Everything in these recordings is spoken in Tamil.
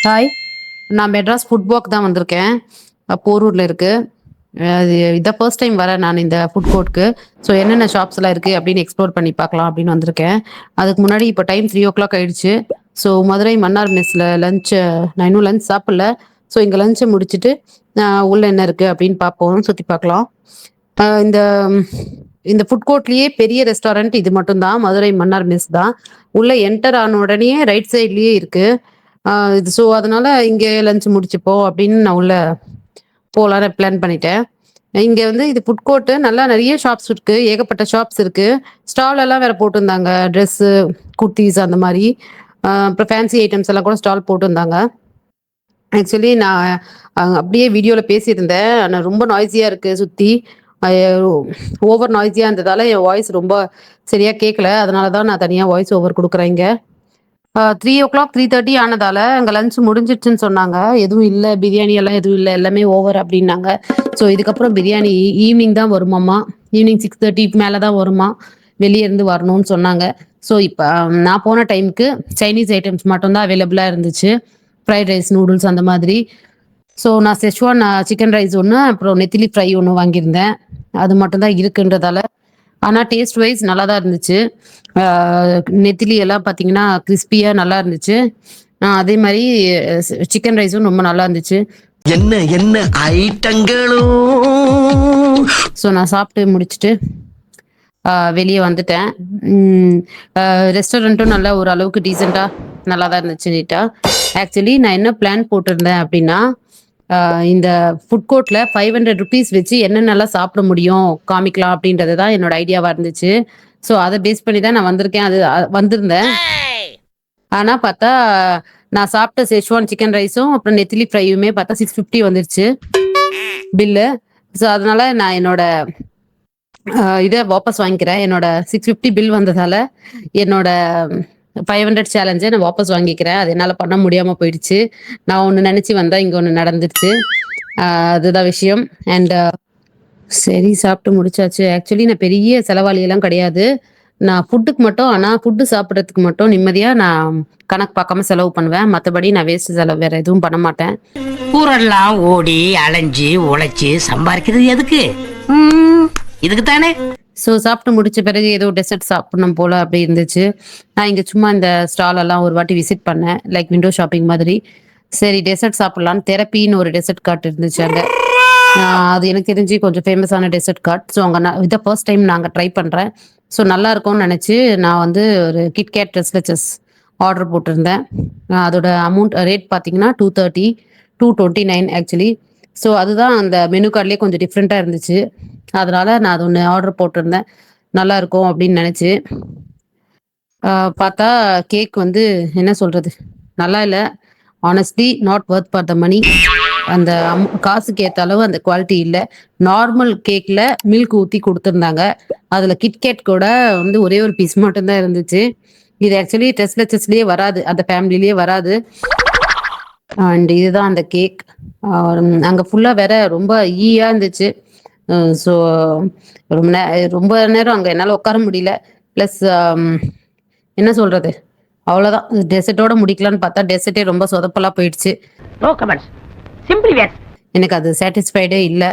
ஹாய். நான் மெட்ராஸ் ஃபுட் வாக் தான் வந்திருக்கேன். போரூர்ல இருக்கு. அது இதான் ஃபர்ஸ்ட் டைம் வரேன் நான் இந்த ஃபுட் கோர்ட்க்கு. ஸோ என்னென்ன ஷாப்ஸ்லாம் இருக்கு அப்படின்னு எக்ஸ்ப்ளோர் பண்ணி பார்க்கலாம் அப்படின்னு வந்திருக்கேன். அதுக்கு முன்னாடி இப்போ டைம் 3:00 ஆயிடுச்சு. ஸோ மதுரை மன்னார் மெஸ்ல நான் இன்னும் லஞ்ச் சாப்பிடல. ஸோ இங்க லஞ்சை முடிச்சுட்டு உள்ள என்ன இருக்கு அப்படின்னு பார்ப்போம், சுத்தி பார்க்கலாம். இந்த இந்த ஃபுட் கோர்ட்லயே பெரிய ரெஸ்டாரண்ட் இது மட்டும் தான், மதுரை மன்னார் மெஸ் தான். உள்ள என்டர் ஆன உடனே ரைட் சைட்லயே இருக்கு. இது ஸோ அதனால இங்கே லஞ்ச் முடிச்சுப்போம் அப்படின்னு நான் உள்ள போலான்னு பிளான் பண்ணிட்டேன். இங்க வந்து இது ஃபுட் கோர்ட்டு நல்லா நிறைய ஷாப்ஸ் இருக்கு. ஏகப்பட்ட ஷாப்ஸ் இருக்கு. ஸ்டால் எல்லாம் வேற போட்டிருந்தாங்க. ட்ரெஸ்ஸு, குர்தீஸ் அந்த மாதிரி. அப்புறம் ஃபேன்சி ஐட்டம்ஸ் எல்லாம் கூட ஸ்டால் போட்டிருந்தாங்க. ஆக்சுவலி நான் அப்படியே வீடியோல பேசியிருந்தேன். ஆனா ரொம்ப நாய்ஸியா இருக்கு சுத்தி. ஓவர் நாய்ஸியா இருந்ததால என் வாய்ஸ் ரொம்ப சரியா கேட்கல. அதனால தான் நான் தனியா வாய்ஸ் ஓவர் குடுக்குறேன் இங்க. 3:00 3:30 ஆனதால அங்க லஞ்ச் முடிஞ்சிடுச்சுன்னு சொன்னாங்க. எதுவும் இல்ல, பிரியாணி எல்லாம் எதுவும் இல்ல. எல்லாமே ஓவர் அப்படின்னாங்க. ஸோ இதுக்கப்புறம் பிரியாணி ஈவினிங் தான் வருமாமா. ஈவினிங் 6:30 மேல தான் வருமா. வெளிய இருந்து வரணும்னு சொன்னாங்க. ஸோ இப்ப நான் போன டைம்க்கு சைனீஸ் ஐட்டம்ஸ் மட்டும் தான் அவைலபிளா இருந்துச்சு. ஃப்ரைட் ரைஸ், நூடுல்ஸ் அந்த மாதிரி. ஸோ நான் செச்வான் சிக்கன் ரைஸ் ஒன்று, அப்புறம் நெத்திலி ஃப்ரை ஒன்று வாங்கியிருந்தேன். அது மட்டும் தான் இருக்குன்றதால. ஆனால் டேஸ்ட் வைஸ் நல்லா தான் இருந்துச்சு. நெத்திலி எல்லாம் பார்த்தீங்கன்னா கிறிஸ்பியாக நல்லா இருந்துச்சு. அதே மாதிரி சிக்கன் ரைஸும் ரொம்ப நல்லா இருந்துச்சு. என்ன என்ன ஐட்டங்களும். ஸோ நான் சாப்பிட்டு முடிச்சுட்டு வெளியே வந்துட்டேன். ரெஸ்டாரண்ட்டும் நல்லா ஒரு அளவுக்கு டீசெண்டாக நல்லா தான் இருந்துச்சு, நீட்டாக. ஆக்சுவலி நான் என்ன பிளான் போட்டிருந்தேன் அப்படின்னா, இந்த ஃபுட் கோர்ட்ல 500 ருபீஸ் வச்சு என்னென்னலாம் சாப்பிட முடியும் காமிக்கலாம் அப்படின்றது தான் என்னோட ஐடியாவா இருந்துச்சு. ஸோ அதை பேஸ் பண்ணி தான் நான் வந்திருக்கேன். அது வந்திருந்தேன். ஆனா பார்த்தா நான் சாப்பிட்ட செச்வான் சிக்கன் ரைஸும் அப்புறம் நெத்திலி ஃப்ரையுமே பார்த்தா 650 வந்துருச்சு பில்லு. ஸோ அதனால நான் என்னோட இதை வாபஸ் வாங்கிக்கிறேன். என்னோட 650 பில் வந்ததால என்னோட 500 சேலஞ்சை நான் வாபஸ் வாங்கிக்கிறேன். அது என்னால் பண்ண முடியாமல் போயிடுச்சு. நான் ஒன்று நினச்சி வந்தேன், இங்கே ஒன்று நடந்துருச்சு. அதுதான் விஷயம். அண்ட் சரி, சாப்பிட்டு முடிச்சாச்சு. ஆக்சுவலி நான் பெரிய செலவாளியெல்லாம் கிடையாது. நான் ஃபுட்டுக்கு மட்டும், ஆனால் ஃபுட்டு சாப்பிட்றதுக்கு மட்டும் நிம்மதியாக நான் கணக்கு பார்க்காம செலவு பண்ணுவேன். மற்றபடி நான் வேஸ்ட் செலவு வேற எதுவும் பண்ண மாட்டேன். ஊரெல்லாம் ஓடி அலைஞ்சு உழைச்சி சம்பாதிக்கிறது எதுக்கு? இதுக்கு தானே. ஸோ சாப்பிட்டு முடிச்ச பிறகு ஏதோ டெசர்ட் சாப்பிடணும் போல அப்படி இருந்துச்சு. நான் இங்கே சும்மா இந்த ஸ்டால் எல்லாம் ஒரு வாட்டி விசிட் பண்ணேன், லைக் விண்டோ ஷாப்பிங் மாதிரி. சரி டெசர்ட் சாப்பிடலான்னு தெரப்பின்னு ஒரு டெசர்ட் கார்ட் இருந்துச்சு அங்கே. அது எனக்கு தெரிஞ்சு கொஞ்சம் ஃபேமஸான டெசர்ட் கார்ட். ஸோ அங்கே இதை ஃபர்ஸ்ட் டைம் நான் அங்கே ட்ரை பண்ணுறேன். ஸோ நல்லா இருக்கும்னு நினச்சி நான் வந்து ஒரு கிட்கேட் ரெஸ்லெச்சஸ் ஆர்டர் போட்டிருந்தேன். அதோட அமௌண்ட் ரேட் பார்த்தீங்கன்னா 230, 229 ஆக்சுவலி. ஸோ அதுதான் அந்த மெனு கார்ட்லேயே கொஞ்சம் டிஃப்ரெண்ட்டாக இருந்துச்சு. அதனால நான் அது ஒன்று ஆர்டர் போட்டிருந்தேன், நல்லா இருக்கும் அப்படின்னு நினச்சி. பார்த்தா கேக் வந்து என்ன சொல்கிறது, நல்லா இல்லை. Honestly not worth for the money. அந்த காசுக்கு ஏற்ற அளவு அந்த குவாலிட்டி இல்லை. நார்மல் கேக்கில் மில்க் ஊற்றி கொடுத்துருந்தாங்க. அதில் கிட்கேட் கூட வந்து ஒரே ஒரு பீஸ் மட்டும்தான் இருந்துச்சு. இது ஆக்சுவலி டெஸ்ட்லெச்சஸ்லேயே வராது, அந்த ஃபேமிலிலேயே வராது. அண்ட் இதுதான் அந்த கேக். அங்கே ஃபுல்லாக வேற ரொம்ப ஈயாக இருந்துச்சு. ஸோ ரொம்ப நேரம் அங்கே என்னால் உட்கார முடியல. ப்ளஸ் என்ன சொல்கிறது, அவ்வளோதான். டெசர்ட்டோட முடிக்கலான்னு பார்த்தா டெசர்ட்டே ரொம்ப சொதப்பலாக போயிடுச்சு. எனக்கு அது சாட்டிஸ்ஃபைடே இல்லை.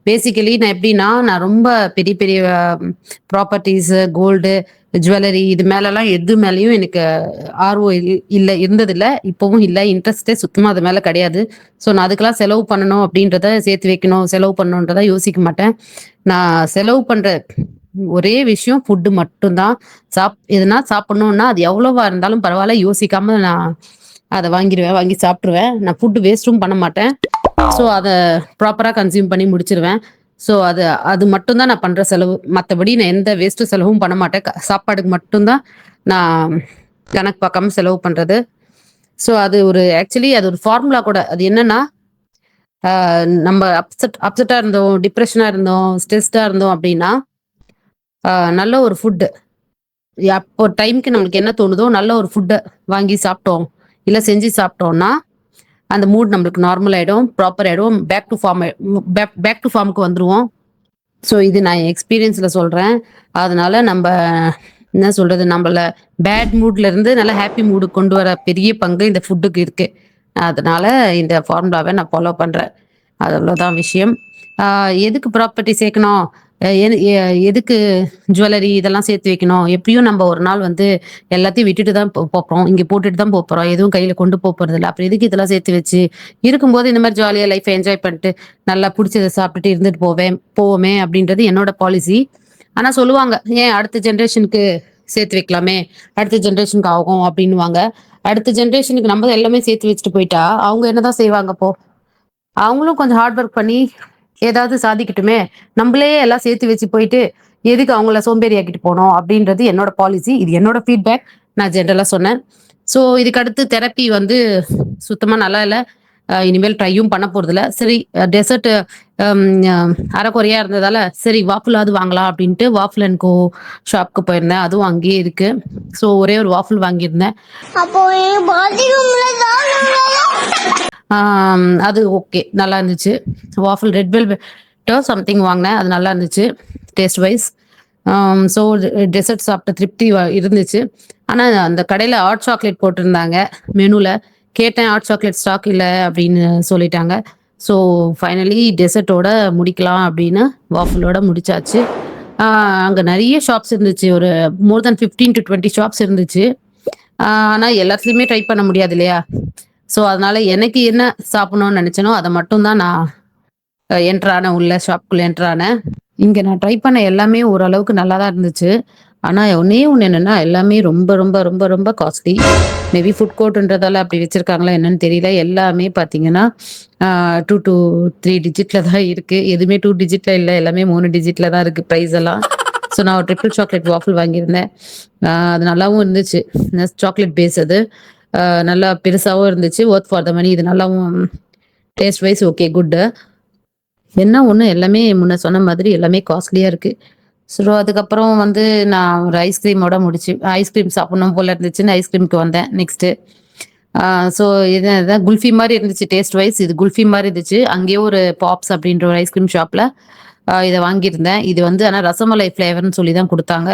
பேசிக்கலி நான் எப்படின்னா, நான் ரொம்ப பெரிய பெரிய ப்ராப்பர்ட்டிஸு, கோல்டு, ஜுவல்லரி இது மேலெல்லாம் எது மேலேயும் எனக்கு ஆர்வம் இல்லை, இருந்ததில்லை, இப்போவும் இல்லை. இன்ட்ரெஸ்டே சுத்தமாக அது மேலே கிடையாது. ஸோ நான் அதுக்கெல்லாம் செலவு பண்ணணும் அப்படின்றத, சேர்த்து வைக்கணும், செலவு பண்ணணுன்றத யோசிக்க மாட்டேன். நான் செலவு பண்ணுற ஒரே விஷயம் ஃபுட்டு மட்டும்தான். எதுனா சாப்பிடணுன்னா அது எவ்வளோவா இருந்தாலும் பரவாயில்ல, யோசிக்காம நான் அதை வாங்கிடுவேன், வாங்கி சாப்பிட்ருவேன். நான் ஃபுட்டு வேஸ்ட்டும் பண்ண மாட்டேன். ஸோ அதை ப்ராப்பராக கன்சியூம் பண்ணி முடிச்சிருவேன். ஸோ அது மட்டும்தான் நான் பண்ணுற செலவு. மற்றபடி நான் எந்த வேஸ்ட்டு செலவும் பண்ண மாட்டேன். சாப்பாடுக்கு மட்டும்தான் நான் கணக்கு பார்க்காம செலவு பண்ணுறது. ஸோ அது ஆக்சுவலி அது ஒரு ஃபார்முலா கூட. அது என்னன்னா, நம்ம அப்செட்டாக இருந்தோம், டிப்ரெஷனாக இருந்தோம், ஸ்ட்ரெஸ்டாக இருந்தோம் அப்படின்னா, நல்ல ஒரு ஃபுட்டு அப்போ டைமுக்கு நம்மளுக்கு என்ன தோணுதோ நல்ல ஒரு ஃபுட்டை வாங்கி சாப்பிட்டோம், இல்லை செஞ்சு சாப்பிட்டோம்னா அந்த மூட் நம்மளுக்கு நார்மல் ஆகிடும், ப்ராப்பர் ஆகிடும், பேக் டு ஃபார்முக்கு வந்துடுவோம். ஸோ இது நான் எக்ஸ்பீரியன்ஸில் சொல்கிறேன். அதனால நம்ம என்ன சொல்றது, நம்மள பேட் மூட்ல இருந்து நல்ல ஹாப்பி மூடு கொண்டு வர பெரிய பங்கு இந்த ஃபுட்டுக்கு இருக்கு. அதனால இந்த ஃபார்முலாவை நான் ஃபாலோ பண்றேன். அது அவ்வளோதான் விஷயம். எதுக்கு ப்ராப்பர்ட்டி சேர்க்கணும்? எதுக்கு ஜுவல்லரி இதெல்லாம் சேர்த்து வைக்கணும்? எப்படியும் நம்ம ஒரு நாள் வந்து எல்லாத்தையும் விட்டுட்டு தான் போறோம். இங்க போட்டுட்டு தான் போறோம். எதுவும் கையில கொண்டு போறதில்ல. அப்புறம் எதுக்கு இதெல்லாம் சேர்த்து வச்சு இருக்கும்போது இந்த மாதிரி ஜாலியா லைஃப் என்ஜாய் பண்ணிட்டு நல்லா பிடிச்சத சாப்பிட்டுட்டு இருந்துட்டு போவோமே அப்படின்றது என்னோட பாலிசி. ஆனா சொல்லுவாங்க, ஏன் அடுத்த ஜெனரேஷனுக்கு சேர்த்து வைக்கலாமே, அடுத்த ஜெனரேஷனுக்கு ஆகும் அப்படின்னுவாங்க. அடுத்த ஜெனரேஷனுக்கு நம்ம எல்லாமே சேர்த்து வச்சுட்டு போயிட்டா அவங்க என்னதான் செய்வாங்க அப்போ? அவங்களும் கொஞ்சம் ஹார்ட் ஒர்க் பண்ணி ஏதாவது சாதிக்கட்டுமே. நம்மளே எல்லாம் சேர்த்து வச்சு போயிட்டு எதுக்கு அவங்கள சோம்பேறி ஆக்கிட்டு போனோம் அப்படின்றது என்னோட பாலிசி. இது என்னோட ஃபீட்பேக். நான் ஜென்ரலா சொன்னேன். ஸோ இதுக்கு அடுத்து தெரப்பி வந்து சுத்தமா நல்லா இல்ல. இனிமேல் ட்ரையும் பண்ண போறதில்ல. சரி, டெசர்ட் அரைக்குறையா இருந்ததால சரி வாஃபிளாவது வாங்கலாம் அப்படின்ட்டு வாஃபிள் அண்ட் கோ ஷாப்க்கு போயிருந்தேன். அதுவும் அங்கேயே இருக்கு. ஸோ ஒரே ஒரு வாஃபிள் வாங்கியிருந்தேன். அது ஓகே, நல்லா இருந்துச்சு. வாஃபிள் ரெட் வெல்வெட்டோ சம்திங் வாங்கினேன். அது நல்லா இருந்துச்சு டேஸ்ட் வைஸ். ஸோ டெசர்ட் சாப்பிட்ட திருப்தி இருந்துச்சு. ஆனால் அந்த கடையில் ஹாட் சாக்லேட் போட்டிருந்தாங்க மெனுவில். கேட்டேன், ஹாட் சாக்லேட் ஸ்டாக் இல்லை அப்படின்னு சொல்லிட்டாங்க. ஸோ ஃபைனலி டெசர்ட்டோட முடிக்கலாம் அப்படின்னு வாஃபிளோட முடிச்சாச்சு. அங்கே நிறைய ஷாப்ஸ் இருந்துச்சு. ஒரு மோர் தென் 15 to 20 ஷாப்ஸ் இருந்துச்சு. ஆனால் எல்லாத்துலேயுமே ட்ரை பண்ண முடியாது இல்லையா? ஸோ அதனால எனக்கு என்ன சாப்பிடணும்னு நினைச்சனோ அதை மட்டும் தான் நான் என்ட்ரானேன், உள்ள ஷாப்புக்குள்ள என்ட்ரானேன். இங்க நான் ட்ரை பண்ண எல்லாமே ஓரளவுக்கு நல்லா தான் இருந்துச்சு. ஆனா ஒண்ணே ஒண்ணு என்னன்னா, எல்லாமே ரொம்ப ரொம்ப ரொம்ப ரொம்ப காஸ்ட்லி. மேபி ஃபுட் கோர்ட்ன்றதால அப்படி வச்சிருக்காங்களா என்னன்னு தெரியல. எல்லாமே பார்த்தீங்கன்னா 2 to 3 டிஜிட்ல தான் இருக்கு. எதுவுமே 2 டிஜிட்ல இல்ல. எல்லாமே 3 டிஜிட்ல தான் இருக்கு பிரைஸ் எல்லாம். ஸோ நான் ஒரு ட்ரிபிள் சாக்லேட் வாஃபிள் வாங்கியிருந்தேன். அது நல்லாவும் இருந்துச்சு. சாக்லேட் பேஸ் அது. நல்லா பெருசாவும் இருந்துச்சு. ஒர்த் ஃபார் த மணி. இது நல்லாவும் டேஸ்ட் வைஸ் ஓகே, குட். என்ன ஒண்ணு, எல்லாமே முன்ன சொன்ன மாதிரி எல்லாமே காஸ்ட்லியா இருக்கு. ஸோ அதுக்கப்புறம் வந்து நான் ஒரு ஐஸ்கிரீமோட முடிச்சு, ஐஸ்கிரீம் சாப்பிடணும் போல இருந்துச்சுன்னு ஐஸ்கிரீமுக்கு வந்தேன் நெக்ஸ்ட். ஸோ இதுதான் குல்ஃபி மாதிரி இருந்துச்சு டேஸ்ட் வைஸ். இது குல்ஃபி மாதிரி இருந்துச்சு. அங்கேயே ஒரு பாப்ஸ் அப்படின்ற ஒரு ஐஸ்கிரீம் ஷாப்ல இதை வாங்கியிருந்தேன். இது வந்து ஆனால் ரசமலை ஃப்ளேவர்னு சொல்லி தான் கொடுத்தாங்க.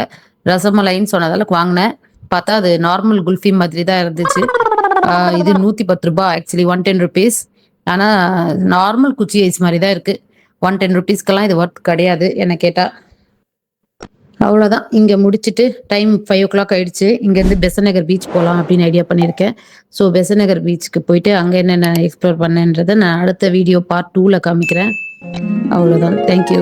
ரசமலைன்னு சொன்னதால வாங்கினேன். பார்த்தா அது நார்மல் குல்ஃபி மாதிரி தான் இருந்துச்சு. இது 110 ரூபாய், ஆக்சுவலி 110 ருபீஸ். ஆனா நார்மல் குச்சி ஐஸ் மாதிரி தான் இருக்கு. 110 ருபீஸ்க்கெல்லாம் இது ஒர்த் கிடையாது என்ன கேட்டா. அவ்வளோதான். இங்க முடிச்சுட்டு டைம் 5 o'clock ஆயிடுச்சு. இங்கேருந்து பெசன்ட் நகர் பீச் போகலாம் அப்படின்னு ஐடியா பண்ணியிருக்கேன். ஸோ பெசன்ட் நகர் பீச்சுக்கு போயிட்டு அங்கே என்னென்ன எக்ஸ்ப்ளோர் பண்ணேன்றதை நான் அடுத்த வீடியோ பார்ட் 2ல காமிக்கிறேன். அவ்வளோதான். தேங்க்யூ.